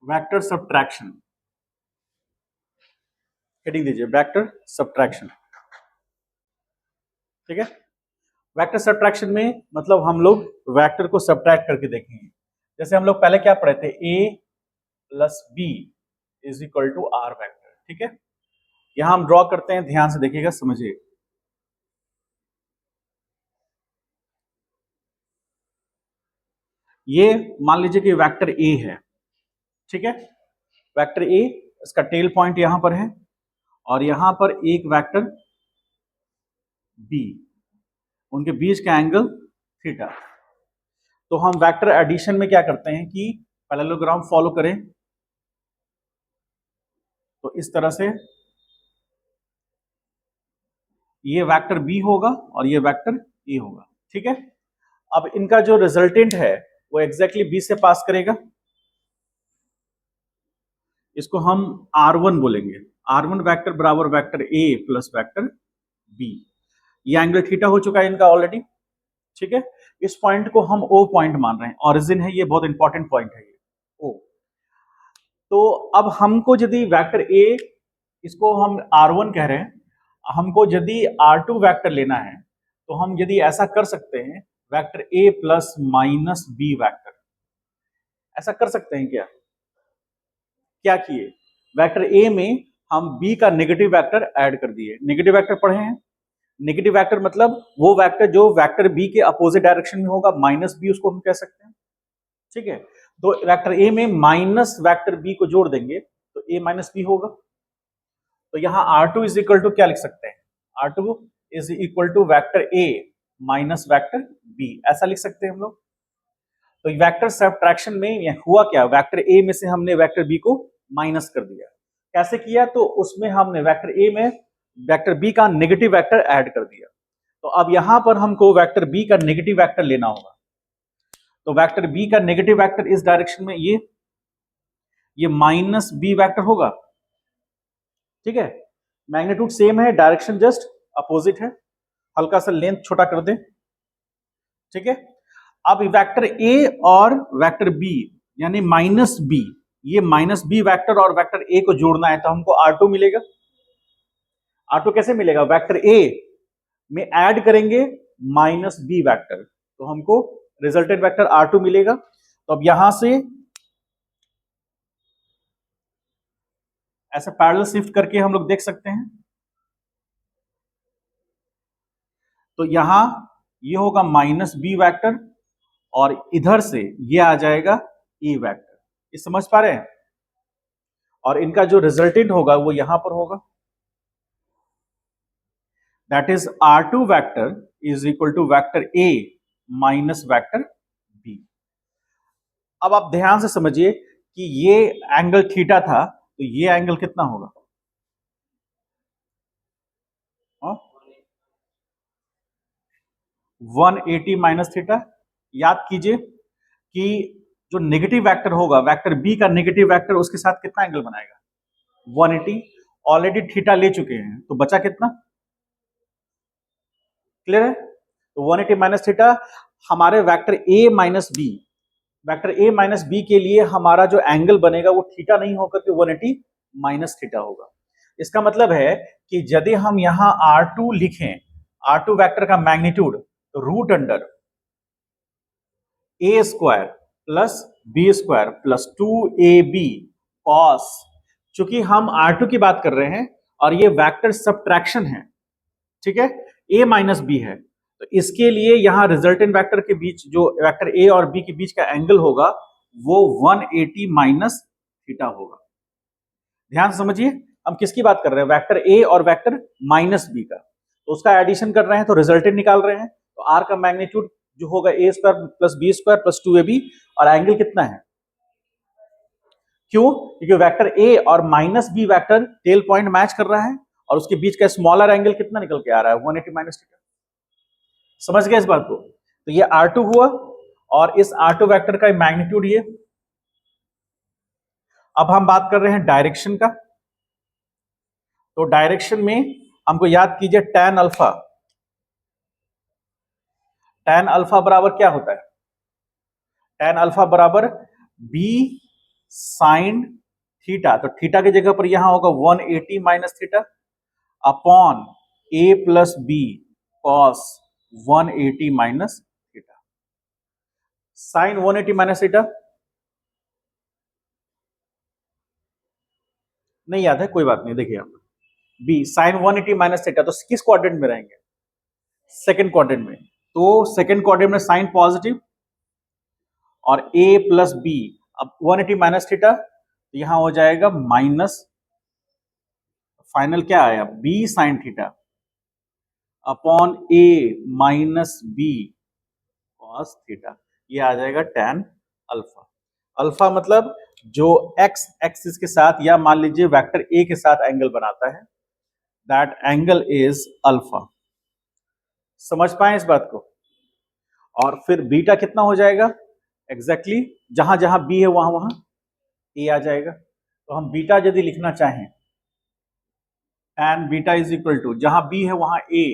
Vector subtraction, heading दीजिए vector subtraction. ठीक है, वेक्टर सब्ट्रैक्शन में मतलब हम लोग वेक्टर को सब्ट्रैक्ट करके देखेंगे। जैसे हम लोग पहले क्या पढ़े थे, a plus B is equal to R vector. ठीक है, यहां हम ड्रॉ करते हैं, ध्यान से देखिएगा, समझिए। ये मान लीजिए कि वेक्टर ए है। ठीक है, वेक्टर ए, इसका टेल पॉइंट यहां पर है और यहां पर एक वेक्टर बी, उनके बीच का एंगल थीटा। तो हम वेक्टर एडिशन में क्या करते हैं कि पैरेललोग्राम फॉलो करें, तो इस तरह से ये वेक्टर बी होगा और ये वेक्टर ए होगा। ठीक है, अब इनका जो रिजल्टेंट है वो एग्जैक्टली बी से पास करेगा। इसको हम R1 बोलेंगे। R1 वेक्टर बराबर vector A plus vector B. ये एंगल थीटा हो चुका है इनका ऑलरेडी। ठीक है, इस पॉइंट को हम O पॉइंट मान रहे हैं, ऑरिजिन है ये, बहुत इंपॉर्टेंट पॉइंट है ये O। तो अब हमको यदि वेक्टर ए, इसको हम R1 कह रहे हैं, हमको यदि R2 वेक्टर लेना है तो हम यदि ऐसा कर सकते हैं, vector A plus minus B vector, ऐसा कर सकते हैं क्या? क्या किए, वेक्टर ए में हम बी का नेगेटिव वेक्टर ऐड कर दिए। नेगेटिव वेक्टर पढ़े हैं, नेगेटिव वेक्टर मतलब वो वेक्टर जो वेक्टर बी के अपोजिट डायरेक्शन में होगा, माइनस बी उसको हम कह सकते हैं। ठीक है, तो वेक्टर ए में माइनस वेक्टर बी को जोड़ देंगे तो ए माइनस बी होगा। तो यहां R2 इज इक्वल टू क्या लिख सकते हैं, R2 is equal to vector A minus vector B, ऐसा लिख सकते हैं हम लोग। तो वेक्टर सब्ट्रैक्शन में हुआ क्या, वेक्टर ए में से हमने वेक्टर बी को माइनस कर दिया। कैसे किया, तो उसमें हमने वेक्टर ए में वेक्टर बी का नेगेटिव वेक्टर ऐड कर दिया। तो अब यहां पर हमको वेक्टर बी का नेगेटिव वेक्टर लेना होगा। तो वेक्टर बी का नेगेटिव वेक्टर इस डायरेक्शन में ये माइनस बी वेक्टर होगा। ठीक है, मैग्नीट्यूड सेम है, डायरेक्शन जस्ट अपोजिट है, हल्का सा लेंथ छोटा कर दें। ठीक है, अब वेक्टर ए और वेक्टर बी यानी माइनस बी, ये माइनस बी वेक्टर और वेक्टर ए को जोड़ना है तो हमको R2 मिलेगा। R2 कैसे मिलेगा, वेक्टर ए में ऐड करेंगे माइनस बी वेक्टर, तो हमको रिजल्टेंट वेक्टर R2 मिलेगा। तो अब यहां से ऐसे पैरेलल शिफ्ट करके हम लोग देख सकते हैं, तो यहां ये होगा माइनस बी वेक्टर और इधर से ये आ जाएगा ए वेक्टर। ये समझ पा रहे हैं, और इनका जो रिजल्टेंट होगा वो यहां पर होगा, that is R2 vector is equal to vector A minus vector B. अब आप ध्यान से समझिए कि ये एंगल थीटा था, तो ये एंगल कितना होगा, 180 माइनस थीटा। याद कीजिए कि जो नेगेटिव वेक्टर होगा, वेक्टर बी का नेगेटिव वेक्टर उसके साथ कितना एंगल बनाएगा, 180। ऑलरेडी थीटा ले चुके हैं तो बचा कितना, क्लियर है। तो 180 माइनस थीटा हमारे vector A minus B, vector A minus B के लिए हमारा जो एंगल बनेगा वो थीटा नहीं होकर के 180 माइनस थीटा होगा। इसका मतलब है कि यदि हम यहां R2 लिखें, R2 वेक्टर का मैग्नीट्यूड, तो root under a square plus B square plus 2ab cos, चूंकि हम R2 की बात कर रहे हैं और ये वेक्टर सब्ट्रैक्शन है, ठीक है, a माइनस बी है, तो इसके लिए यहां रिजल्टेंट वेक्टर के बीच जो वेक्टर a और b के बीच का एंगल होगा वो 180 माइनस थीटा होगा। ध्यान से समझिए, हम किसकी बात कर रहे हैं, वेक्टर a और वेक्टर माइनस बी का, तो उसका एडिशन कर रहे हैं तो रिजल्टेंट निकाल रहे हैं। तो r का मैग्नीट्यूड जो होगा a square plus B square plus 2ab, और एंगल कितना है, क्यों, क्योंकि वेक्टर a और minus B vector tail point match कर रहा है और उसके बीच का स्मॉलर एंगल कितना निकल के आ रहा है, 180 माइनस थीटा। समझ गए इस बात को, तो ये R2 हुआ और इस R2 वेक्टर का मैग्नीट्यूड ये। अब हम बात कर रहे हैं डायरेक्शन का, तो डायरेक्शन में हमको याद कीजिए tan अल्फा, tan अल्फा बराबर क्या होता है, tan अल्फा बराबर b साइन थीटा, तो थीटा की जगह पर यहां होगा 180 minus theta upon a plus b cos 180 minus theta. Sine 180 minus theta नहीं याद है, कोई बात नहीं। देखिए आप बी साइन 180 माइनस थीटा, तो किस क्वाड्रेंट में रहेंगे? सेकंड क्वाड्रेंट में। तो सेकंड क्वाड्रेंट में साइन पॉजिटिव और a प्लस बी, अब 180 माइनस थीटा तो यहां हो जाएगा माइनस, फाइनल क्या आया b sine theta upon a minus B cos theta, ये आ जाएगा tan अल्फा। अल्फा मतलब जो x एक्सिस के साथ या मान लीजिए वेक्टर a के साथ एंगल बनाता है, दैट एंगल इज अल्फा। समझ पाए इस बात को? और फिर बीटा कितना हो जाएगा? एग्जैक्टली जहां जहां बी है वहां वहां ए आ जाएगा। तो हम बीटा यदि लिखना चाहें, and beta is equal to जहां बी है वहां a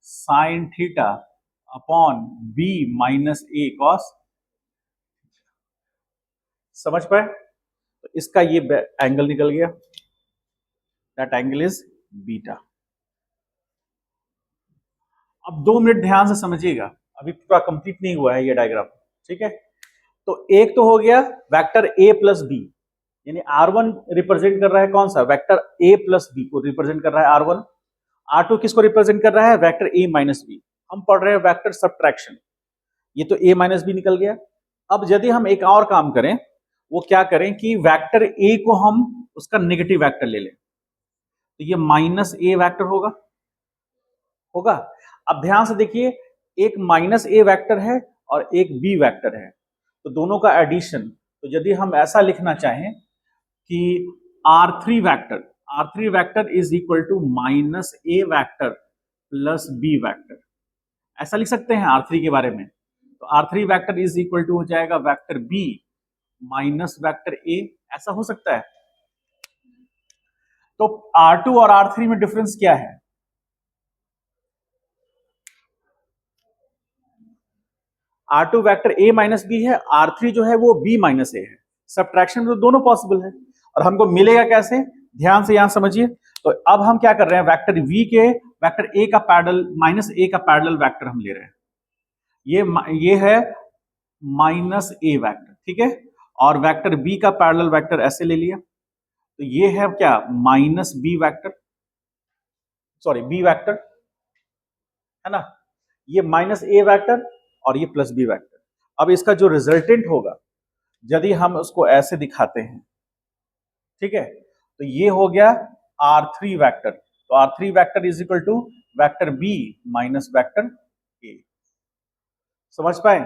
sine theta upon b minus a cos. समझ पाए? तो इसका ये एंगल निकल गया, दैट एंगल इज बीटा। अब 2 मिनट ध्यान से समझिएगा, अभी पूरा कंप्लीट नहीं हुआ है ये डायग्राम, ठीक है? तो एक तो हो गया वेक्टर ए प्लस बी, यानी R1 रिप्रेजेंट कर रहा है कौन सा? वेक्टर a प्लस बी को रिप्रेजेंट कर रहा है R1। R2 किसको रिप्रेजेंट कर रहा है? Vector a minus B. हम पढ़ रहे हैं वेक्टर सबट्रैक्शन, ये तो a माइनस बी निकल गया। अब यदि हम एक और काम करें, वो क्या करें कि वेक्टर a को हम उसका नेगेटिव वेक्टर ले लें, तो ये माइनस a वेक्टर होगा होगा। अब ध्यान से देखिए, एक माइनस a वेक्टर है और एक b वेक्टर है, तो दोनों का एडिशन, तो यदि हम ऐसा लिखना चाहें कि R3 vector is equal to minus A vector plus B vector, ऐसा लिख सकते हैं R3 के बारे में। तो R3 vector is equal to हो जाएगा vector B minus vector A, ऐसा हो सकता है। तो R2 और R3 में डिफरेंस क्या है? R2 vector a minus B है, R3 जो है वो b माइनस ए है। सबट्रैक्शन में तो दोनों पॉसिबल है, और हमको मिलेगा कैसे? ध्यान से यहां समझिए। तो अब हम क्या कर रहे हैं, वेक्टर v के वेक्टर a का पैरेलल माइनस a का पैरेलल वेक्टर हम ले रहे हैं, ये है माइनस a वेक्टर, ठीक है? और वेक्टर b का पैरेलल वेक्टर ऐसे ले लिया, तो ये है क्या? Minus b vector, sorry b vector, है ना? ये माइनस a वेक्टर और ये प्लस b वेक्टर। अब इसका जो रिजल्टेंट होगा, यदि हम उसको ऐसे दिखाते हैं, ठीक है, तो ये हो गया R3 वेक्टर। तो R3 vector is equal to vector B minus vector A। समझ पाए?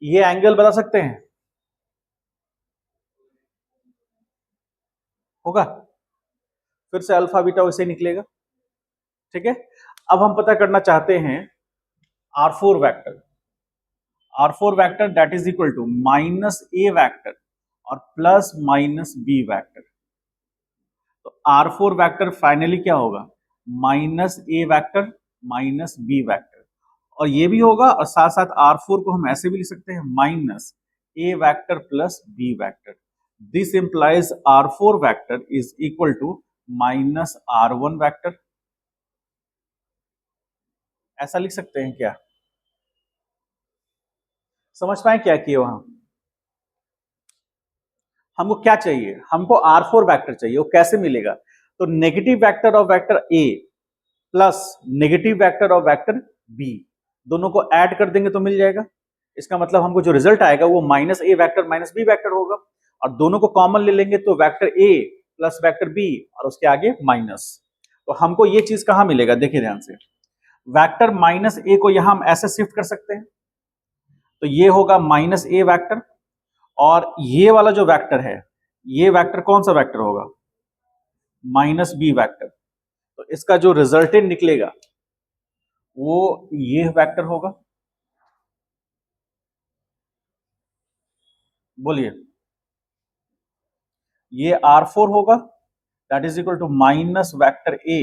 ये एंगल बता सकते हैं, होगा? फिर से अल्फा बीटा वैसे निकलेगा, ठीक है? अब हम पता करना चाहते हैं R4 vector. R4 vector that is equal to minus A vector और प्लस माइनस B वेक्टर। तो R4 वेक्टर फाइनली क्या होगा? Minus A vector minus B vector, और ये भी होगा, और साथ साथ R4 को हम ऐसे भी लिख सकते हैं minus A vector plus B vector. This implies R4 vector is equal to minus R1 vector, ऐसा लिख सकते हैं क्या? समझ पाए क्या किए वहां? हमको क्या चाहिए? हमको R4 वेक्टर चाहिए, वो कैसे मिलेगा? तो negative vector of vector A plus negative vector of vector B, दोनों को ऐड कर देंगे तो मिल जाएगा। इसका मतलब हमको जो रिजल्ट आएगा वो minus A vector minus B vector होगा, और दोनों को कॉमन ले लेंगे तो vector A plus vector B और उसके आगे माइनस। तो हमको ये चीज कहां मिलेगा? देखिए ध्यान से, वेक्टर माइनस A को यहां हम ऐसे शिफ्ट कर सकते हैं, तो ये होगा माइनस A वेक्टर, और ये वाला जो वेक्टर है, ये वेक्टर कौन सा वेक्टर होगा? Minus B vector. तो इसका जो रिजल्टेंट निकलेगा वो ये वेक्टर होगा। बोलिए, ये R4 होगा, that is equal to minus vector A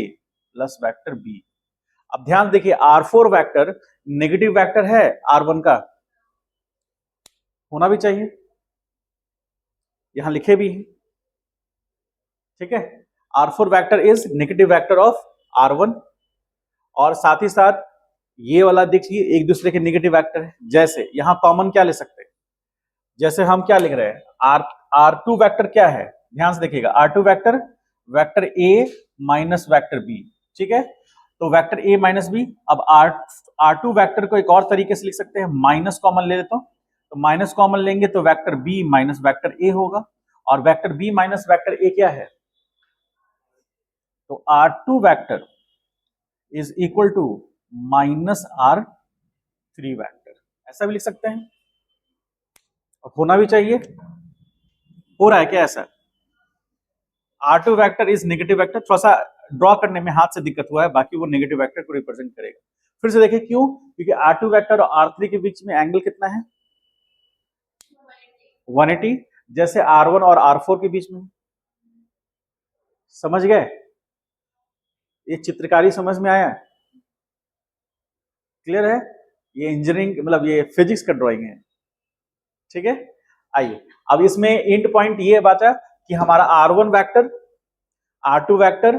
plus vector B। अब ध्यान देखिए, R4 वेक्टर नेगेटिव वेक्टर है R1 का, होना भी चाहिए, यहां लिखे भी हैं, ठीक है। R4 vector is negative vector of R1, और साथ ही साथ ये वाला देखिए एक दूसरे के नेगेटिव वेक्टर है। जैसे यहां कॉमन क्या ले सकते हैं, जैसे हम क्या लिख रहे हैं, R2 वेक्टर क्या है, ध्यान से देखिएगा, R2 vector vector A minus vector B, ठीक है। तो वेक्टर A माइनस B, अब R2 वेक्टर को एक और तरीके से लिख सकते हैं, माइनस कॉमन ले लेता हूं, तो माइनस कॉमन लेंगे तो vector B minus vector A होगा, और vector B minus vector A क्या है, तो R2 vector is equal to minus R3 vector, ऐसा भी लिख सकते हैं, और होना भी चाहिए। हो रहा है क्या ऐसा, R2 vector is negative vector, थोड़ा सा ड्रॉ करने में हाथ से दिक्कत हुआ है, बाकी वो नेगेटिव वेक्टर को रिप्रेजेंट करेगा। फिर से देखिए क्यों, क्योंकि R2 वेक्टर और R3 के बीच में एंगल कितना है, 180, जैसे R1 और R4 के बीच में। समझ गए, ये चित्रकारी समझ में आया, क्लियर है, ये इंजीनियरिंग मतलब ये फिजिक्स का ड्राइंग है, ठीक है। आइए अब इसमें एंड पॉइंट ये बचा कि हमारा R1 vector, R2 vector,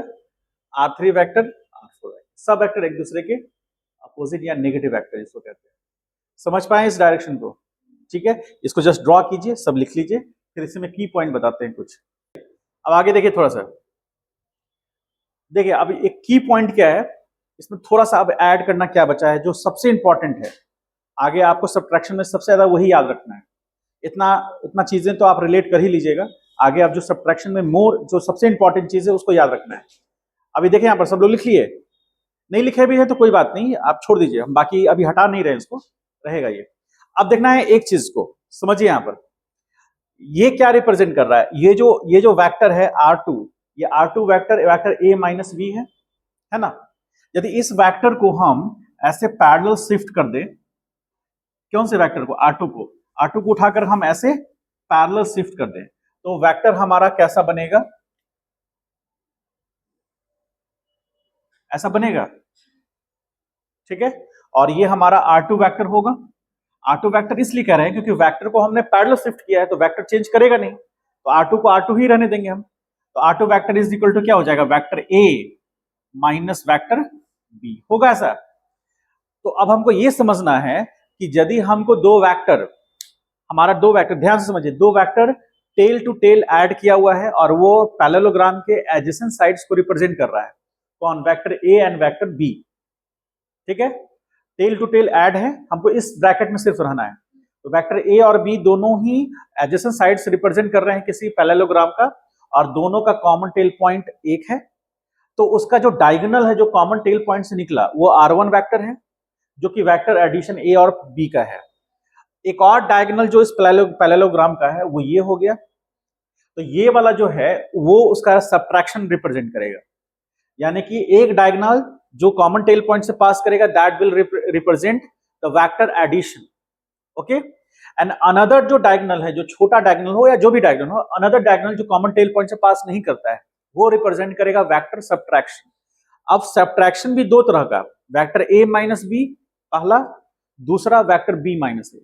R3 vector, R4 vector, सब वेक्टर एक दूसरे के अपोजिट या नेगेटिव वेक्टर इसको कहते हैं। समझ पाए इस डायरेक्शन को, ठीक है। इसको जस्ट ड्रॉ कीजिए, सब लिख लीजिए, फिर इसमें की पॉइंट बताते हैं कुछ। अब आगे देखिए, थोड़ा सा देखिए, अब एक की पॉइंट क्या है, इसमें थोड़ा सा अब ऐड करना क्या बचा है जो सबसे इंपॉर्टेंट है। आगे आपको सब्ट्रैक्शन में सबसे ज्यादा वही याद रखना है, इतना इतना चीजें तो आप रिलेट कर ही लीजिएगा, आगे आप जो सब्ट्रैक्शन में मोर जो सबसे इंपॉर्टेंट चीज है उसको याद रखना है। अभी देखिए यहाँ पर सब लोग लिख लिए, नहीं लिखे भी है तो कोई बात नहीं, आप छोड़ दीजिए, हम बाकी अभी हटा नहीं रहे, इसको रहेगा ये। अब देखना है एक चीज को, समझिए यहाँ पर ये क्या रिप्रेजेंट कर रहा है, ये जो वेक्टर है R2, ये R2 vector vector A minus B है ना। यदि इस वेक्टर को हम ऐसे पैरेलल शिफ्ट कर दें, कौन से वेक्टर को, R2 को उठाकर हम ऐसे पैरेलल शिफ्ट कर दें, तो वेक्टर हमारा कैसा बनेगा, ऐसा बनेगा, ठीक है। और ये हमारा R2 वेक्टर होगा। R2 वेक्टर इसलिए कह रहे हैं क्योंकि वेक्टर को हमने पैरेलल शिफ्ट किया है, तो वेक्टर चेंज करेगा नहीं, तो R2 को R2 ही रहने देंगे हम। तो R2 vector is equal to क्या हो जाएगा, vector A minus vector B होगा ऐसा। तो अब हमको ये समझना है कि यदि हमको दो वेक्टर, हमारा दो वेक्टर, ध्यान से समझिए, दो vector tail to tail add किया हुआ है और वो पैरेललोग्राम के एडजेसेंट साइड्स को रिप्रेजेंट कर रहा है, कौन, vector A and vector B, ठीक है। टेल टू टेल ऐड है, हमको इस ब्रैकेट में सिर्फ रहना है, तो वेक्टर A और B दोनों ही एडजेसेंट साइड्स रिप्रेजेंट कर रहे हैं किसी पैरेललोग्राम का, और दोनों का कॉमन टेल पॉइंट एक है, तो उसका जो डायगोनल है जो कॉमन टेल पॉइंट से निकला वो R1 वेक्टर है, जो कि वेक्टर एडिशन A और B का है। एक और डायगोनल जो इस पैरेललोग्राम का है वो ये हो गया, तो ये वाला जो है वो उसका सब्ट्रैक्शन रिप्रेजेंट करेगा, यानी कि एक डायगोनल जो कॉमन टेल पॉइंट से पास करेगा that will represent the vector addition, okay. And another जो डायगोनल है, जो छोटा डायगोनल हो या जो भी डायगोनल हो, अनदर डायगोनल जो कॉमन टेल पॉइंट से पास नहीं करता है वो रिप्रेजेंट करेगा वेक्टर सब्ट्रैक्शन। अब सब्ट्रैक्शन भी दो तरह का, वेक्टर A माइनस बी पहला, दूसरा वेक्टर B माइनस ए।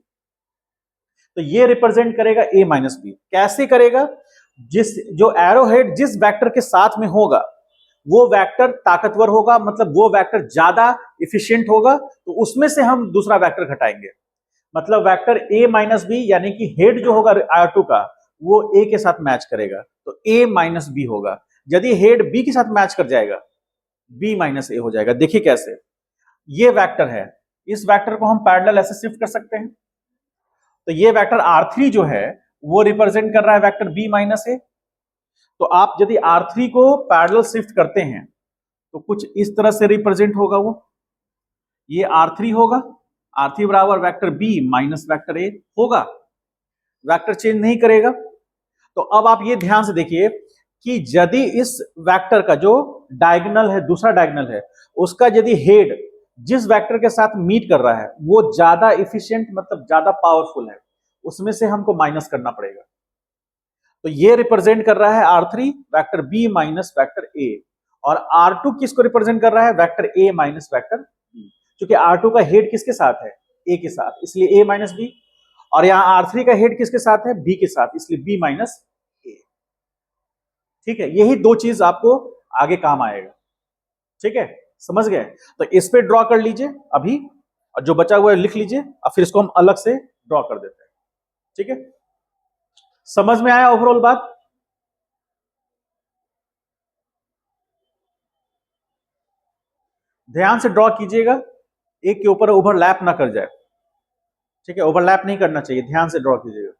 तो ये रिप्रेजेंट करेगा A माइनस बी, कैसे करेगा, जिस जो एरो हेड जिस वेक्टर के साथ में होगा वो वेक्टर ताकतवर होगा, मतलब वो वेक्टर ज्यादा इफिशियंट होगा, तो उसमें से हम दूसरा वेक्टर घटाएंगे, मतलब वेक्टर A माइनस बी यानी कि हेड जो होगा R2 का वो A के साथ मैच करेगा, तो A माइनस बी होगा। यदि हेड B के साथ मैच कर जाएगा B माइनस ए हो जाएगा। देखिए कैसे, ये वेक्टर है, इस वेक्टर को हम पैरेलल ऐसे शिफ्ट कर सकते हैं, तो ये वेक्टर R3 जो है वो रिप्रेजेंट कर रहा है वेक्टर B माइनस ए। तो आप यदि R3 को पैरेलल शिफ्ट करते हैं तो कुछ इस तरह से रिप्रेजेंट होगा, वो ये R3 होगा, R3 बराबर vector B minus vector A होगा, वेक्टर चेंज नहीं करेगा। तो अब आप ये ध्यान से देखिए कि यदि इस वेक्टर का जो डायगोनल है, दूसरा डायगोनल है, उसका यदि हेड जिस वेक्टर के साथ मीट कर रहा है वो ज्यादा इफिशिएंट मतलब ज्यादा पावरफुल है, उसमें से हमको माइनस करना पड़ेगा। तो ये रिप्रेजेंट कर रहा है R3 vector B minus vector A, और R2 किसको रिप्रेजेंट कर रहा है, vector A minus vector B, क्योंकि R2 का हेड किसके साथ है, A के साथ, इसलिए A माइनस B, और यहाँ R3 का हेड किसके साथ है, B के साथ, इसलिए B माइनस ठीक है, यही दो चीज आपको आगे काम आएगा। ठीक है, समझ गए? तो इस पे ड्रॉ कर लीजिए अभी, और जो बचा हुआ है लिख लीजिए, और फिर इसको हम अलग से ड्रॉ कर देते हैं। ठीक है, समझ में आया ओवरऑल बात? ध्यान से ड्रॉ कीजिएगा, एक के ऊपर ओवरलैप ना कर जाए। ठीक है, ओवरलैप नहीं करना चाहिए, ध्यान से ड्रॉ कीजिएगा।